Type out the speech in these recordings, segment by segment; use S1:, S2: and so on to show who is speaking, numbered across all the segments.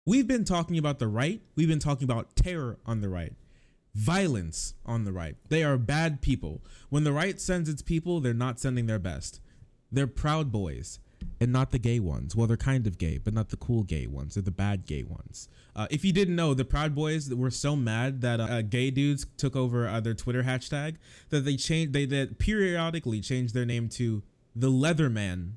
S1: We've been talking about the right. We've been talking about terror on the right, violence on the right. They are bad people. When the right sends its people, they're not sending their best. They're Proud Boys and not the gay ones. Well, they're kind of gay, but not the cool gay ones. They're the bad gay ones. If you didn't know, the Proud Boys were so mad that gay dudes took over their Twitter hashtag that they changed. They periodically changed their name to the Leatherman,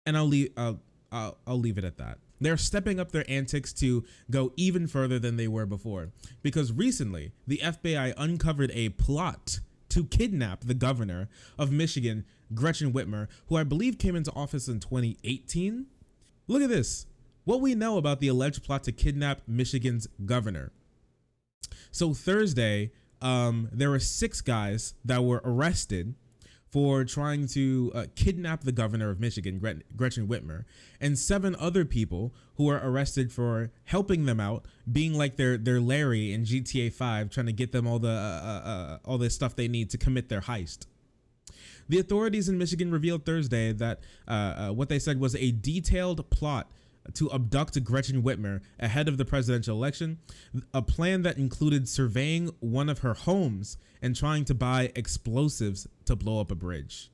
S1: and I'll leave it at that. They're stepping up their antics to go even further than they were before, because recently the FBI uncovered a plot to kidnap the governor of Michigan, Gretchen Whitmer, who I believe came into office in 2018. Look at this. What we know about the alleged plot to kidnap Michigan's governor. So Thursday, there were 6 guys that were arrested for trying to kidnap the governor of Michigan, Gretchen Whitmer, and 7 other people who were arrested for helping them out, being like their Larry in GTA 5, trying to get them all the stuff they need to commit their heist. The authorities in Michigan revealed Thursday that what they said was a detailed plot to abduct Gretchen Whitmer ahead of the presidential election, a plan that included surveying one of her homes and trying to buy explosives to blow up a bridge.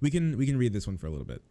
S1: We can read this one for a little bit.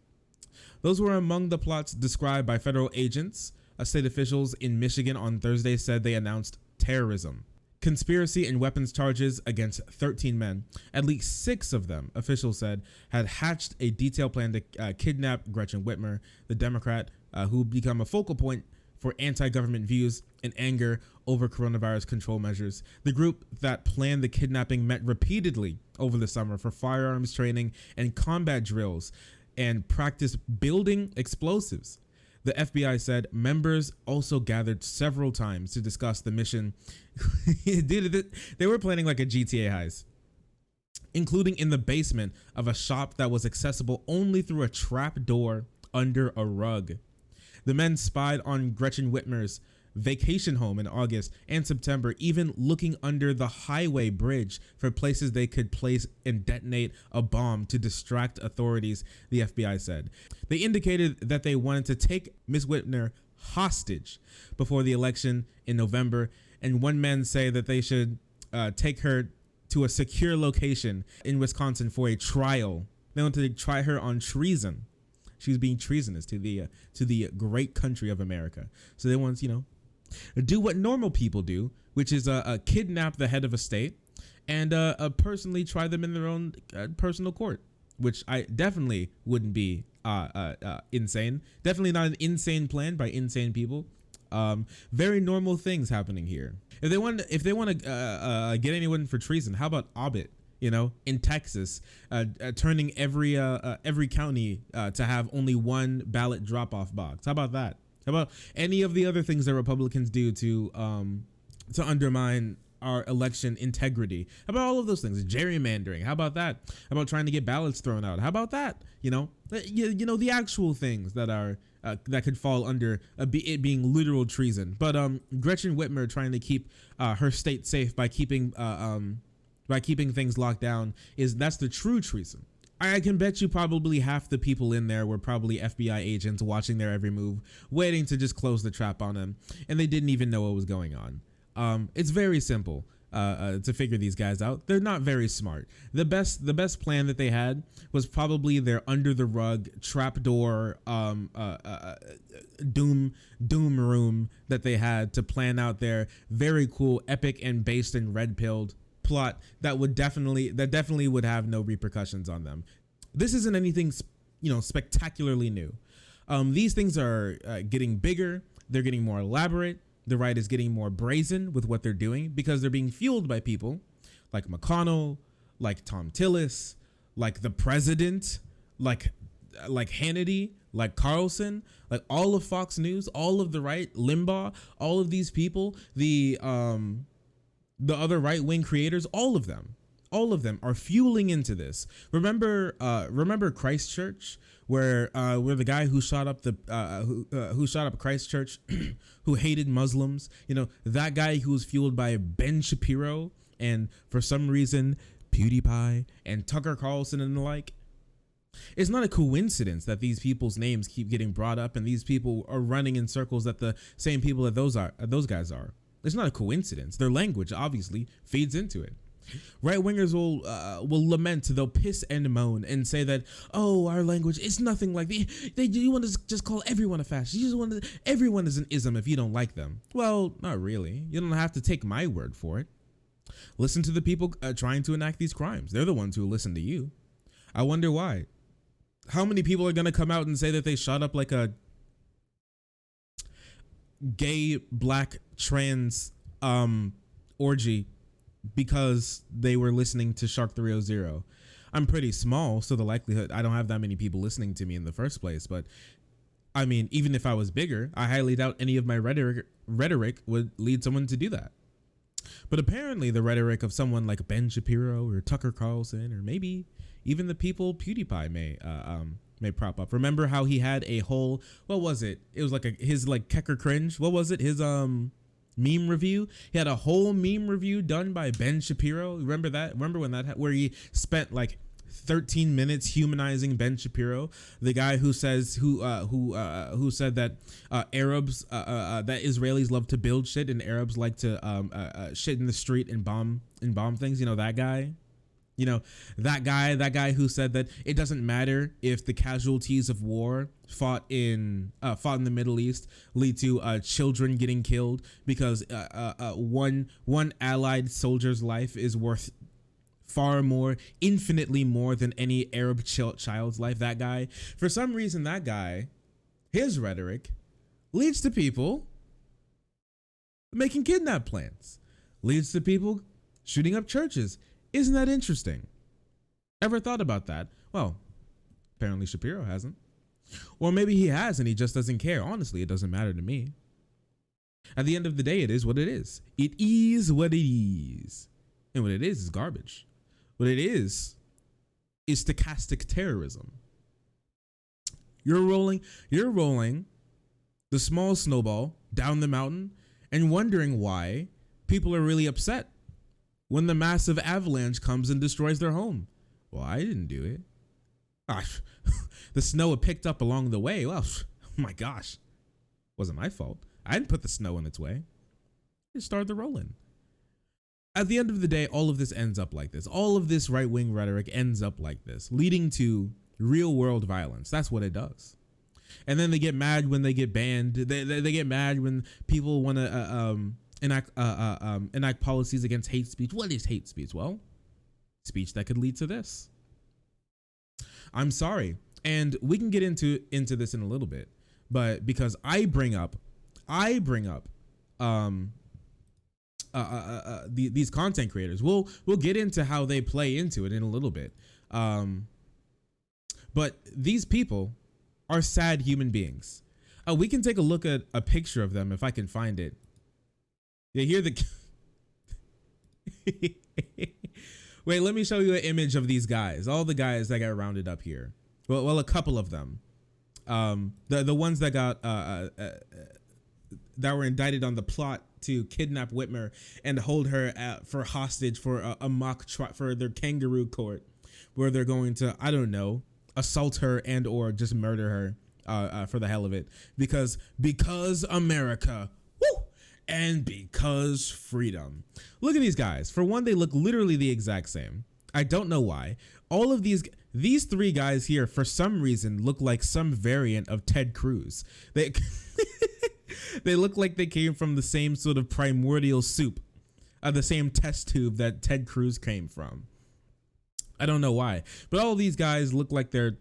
S1: Those were among the plots described by federal agents. State officials in Michigan on Thursday said they announced terrorism, conspiracy, and weapons charges against 13 men. At least 6 of them, officials said, had hatched a detailed plan to kidnap Gretchen Whitmer, the Democrat who become a focal point for anti-government views and anger over coronavirus control measures. The group that planned the kidnapping met repeatedly over the summer for firearms training and combat drills and practiced building explosives. The FBI said members also gathered several times to discuss the mission. Dude, they were planning like a GTA heist, including in the basement of a shop that was accessible only through a trap door under a rug. The men spied on Gretchen Whitmer's vacation home in August and September, even looking under the highway bridge for places they could place and detonate a bomb to distract authorities, the FBI said. They indicated that they wanted to take Ms. Whitmer hostage before the election in November, and one man say that they should take her to a secure location in Wisconsin for a trial. They wanted to try her on treason. She was being treasonous to the great country of America. So they want, do what normal people do, which is kidnap the head of a state and personally try them in their own personal court, which I definitely wouldn't be insane. Definitely not an insane plan by insane people. Very normal things happening here. If they want to get anyone for treason, how about Abbott? In Texas, turning every county to have only one ballot drop-off box. How about that? How about any of the other things that Republicans do to undermine our election integrity? How about all of those things? Gerrymandering. How about that? How about trying to get ballots thrown out? How about that? The actual things that are that could fall under it being literal treason. But Gretchen Whitmer trying to keep her state safe by keeping things locked down that's the true treason. I can bet you probably half the people in there were probably FBI agents watching their every move, waiting to just close the trap on them, and they didn't even know what was going on. It's very simple to figure these guys out. They're not very smart. The best plan that they had was probably their under the rug trapdoor doom room that they had to plan out their very cool, epic, and based in red-pilled plot that definitely would have no repercussions on them. This isn't anything spectacularly new. These things are getting bigger. They're getting more elaborate. The right is getting more brazen with what they're doing because they're being fueled by people like McConnell, like Tom Tillis, like the president, like Hannity, like Carlson, like all of Fox News, all of the right, Limbaugh, all of these people, the other right-wing creators, all of them are fueling into this. Remember Christchurch, where the guy who shot up who shot up Christchurch, who hated Muslims, that guy who was fueled by Ben Shapiro and for some reason PewDiePie and Tucker Carlson and the like. It's not a coincidence that these people's names keep getting brought up and these people are running in circles that the same people that those guys are. It's not a coincidence. Their language obviously feeds into it. Right wingers will lament, they'll piss and moan and say that, oh, our language is nothing like you want to just call everyone a fascist. You just want to, everyone is an ism if you don't like them. Well, not really. You don't have to take my word for it. Listen to the people trying to enact these crimes. They're the ones who listen to you. I wonder why. How many people are going to come out and say that they shot up like a gay black trans orgy because they were listening to Shark 300? I'm pretty small, so the likelihood, I don't have that many people listening to me in the first place. But I mean, even if I was bigger, I highly doubt any of my rhetoric would lead someone to do that. But apparently the rhetoric of someone like Ben Shapiro or Tucker Carlson, or maybe even the people PewDiePie may prop up. Remember how he had a whole, what was it? It was like his like Kecker cringe. What was it? His meme review. He had a whole meme review done by Ben Shapiro. Remember that? Remember when that where he spent like 13 minutes humanizing Ben Shapiro, the guy who says who said that Arabs that Israelis love to build shit and Arabs like to shit in the street and bomb things. You know that guy. You know, that guy who said that it doesn't matter if the casualties of war fought in the Middle East lead to children getting killed because one allied soldier's life is worth far more, infinitely more than any Arab child's life. That guy, for some reason, that guy, his rhetoric leads to people making kidnap plans, leads to people shooting up churches. Isn't that interesting? Ever thought about that? Well, apparently Shapiro hasn't. Or maybe he has and he just doesn't care. Honestly, it doesn't matter to me. At the end of the day, it is what it is. It is what it is. And what it is garbage. What it is stochastic terrorism. You're rolling the small snowball down the mountain and wondering why people are really upset when the massive avalanche comes and destroys their home. Well, I didn't do it. The snow had picked up along the way. Well, oh my gosh. Wasn't my fault. I didn't put the snow in its way. It started the rolling. At the end of the day, all of this ends up like this. All of this right-wing rhetoric ends up like this, leading to real-world violence. That's what it does. And then they get mad when they get banned. They get mad when people want to enact policies against hate speech. What is hate speech? Well, speech that could lead to this. I'm sorry, and we can get into this in a little bit, but because I bring up these content creators, we'll get into how they play into it in a little bit. But these people are sad human beings. We can take a look at a picture of them if I can find it. Yeah, here the wait, let me show you an image of these guys. All the guys that got rounded up here. Well, a couple of them. The ones that got that were indicted on the plot to kidnap Whitmer and hold her for hostage for a mock trial for their kangaroo court, where they're going to, I don't know, assault her and or just murder her for the hell of it, because America. Woo! And because freedom. Look at these guys. For one, they look literally the exact same. I don't know why. All of these three guys here, for some reason, look like some variant of Ted Cruz. They they look like they came from the same sort of primordial soup, the same test tube that Ted Cruz came from. I don't know why, but all of these guys look like they're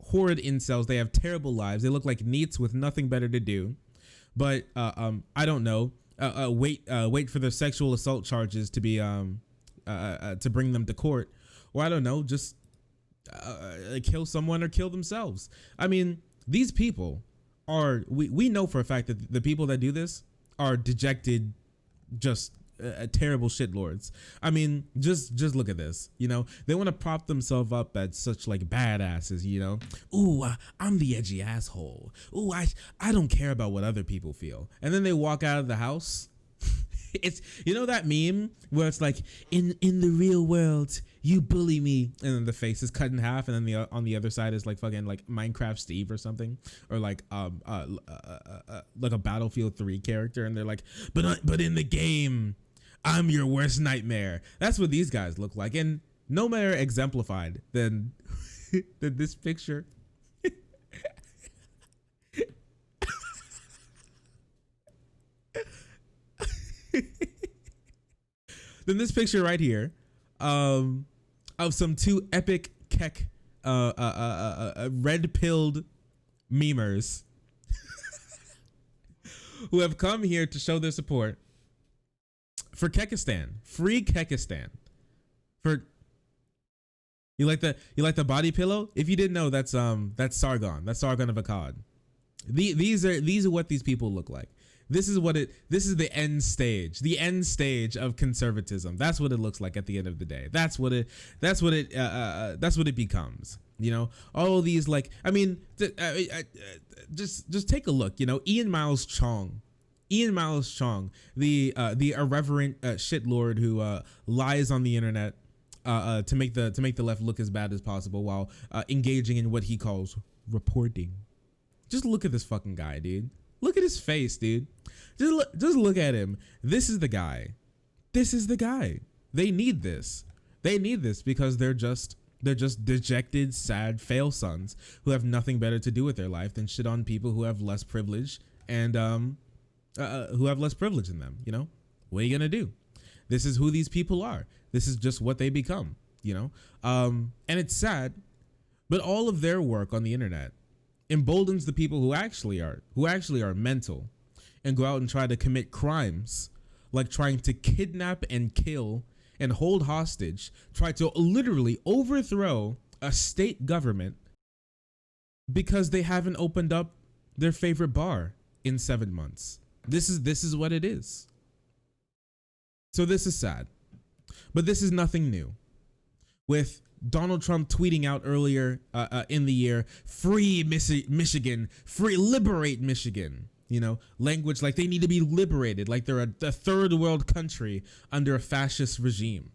S1: horrid incels. They have terrible lives. They look like neats with nothing better to do. But I don't know. Wait for their sexual assault charges to be to bring them to court, or I don't know, just kill someone or kill themselves. I mean, these people are. We know for a fact that the people that do this are dejected, just terrible shitlords. I mean, just look at this. You know, they want to prop themselves up as such like badasses. You know, ooh, I'm the edgy asshole. Ooh, I don't care about what other people feel. And then they walk out of the house. It's, you know, that meme where it's like, in the real world, you bully me, and then the face is cut in half, and then on the other side is like fucking like Minecraft Steve or something, or like a Battlefield 3 character, and they're like, but in the game, I'm your worst nightmare. That's what these guys look like, and no more exemplified than than this picture. Then this picture right here, of some two epic Keck, red pilled memers who have come here to show their support for Kekistan, free Kekistan. For you like the body pillow? If you didn't know, that's Sargon. That's Sargon of Akkad. These are what these people look like. This is the end stage. The end stage of conservatism. That's what it looks like at the end of the day. That's what it becomes. You know, all these, like, I mean, just take a look. You know, Ian Miles Chong, the irreverent shitlord who lies on the internet to make the left look as bad as possible while engaging in what he calls reporting. Just look at this fucking guy, dude. Look at his face, dude. Just look at him. This is the guy. They need this. Because they're just dejected, sad, fail sons who have nothing better to do with their life than shit on people who have less privilege and who have less privilege than them. You know, what are you gonna do? This is who these people are. This is just what they become. You know, and it's sad, but all of their work on the internet emboldens the people who actually are mental and go out and try to commit crimes, like trying to kidnap and kill and hold hostage, try to literally overthrow a state government because they haven't opened up their favorite bar in 7 months. This is what it is. So this is sad, but this is nothing new. With Donald Trump tweeting out earlier in the year, free Michigan, free, liberate Michigan, you know, language like they need to be liberated, like they're a third world country under a fascist regime.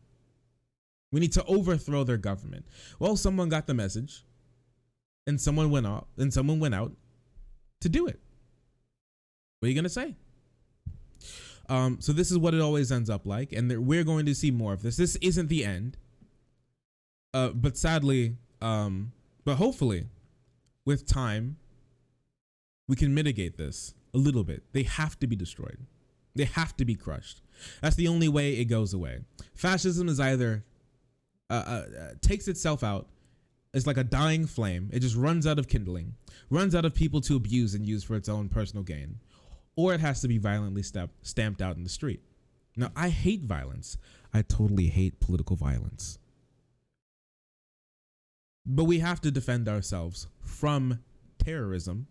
S1: We need to overthrow their government. Well, someone got the message and someone went out to do it. What are you going to say? So this is what it always ends up like. And we're going to see more of this. This isn't the end. But sadly, but hopefully with time, we can mitigate this a little bit. They have to be destroyed. They have to be crushed. That's the only way it goes away. Fascism is either takes itself out. It's like a dying flame. It just runs out of kindling, runs out of people to abuse and use for its own personal gain, or it has to be violently stamped out in the street. Now, I hate violence. I totally hate political violence. But we have to defend ourselves from terrorism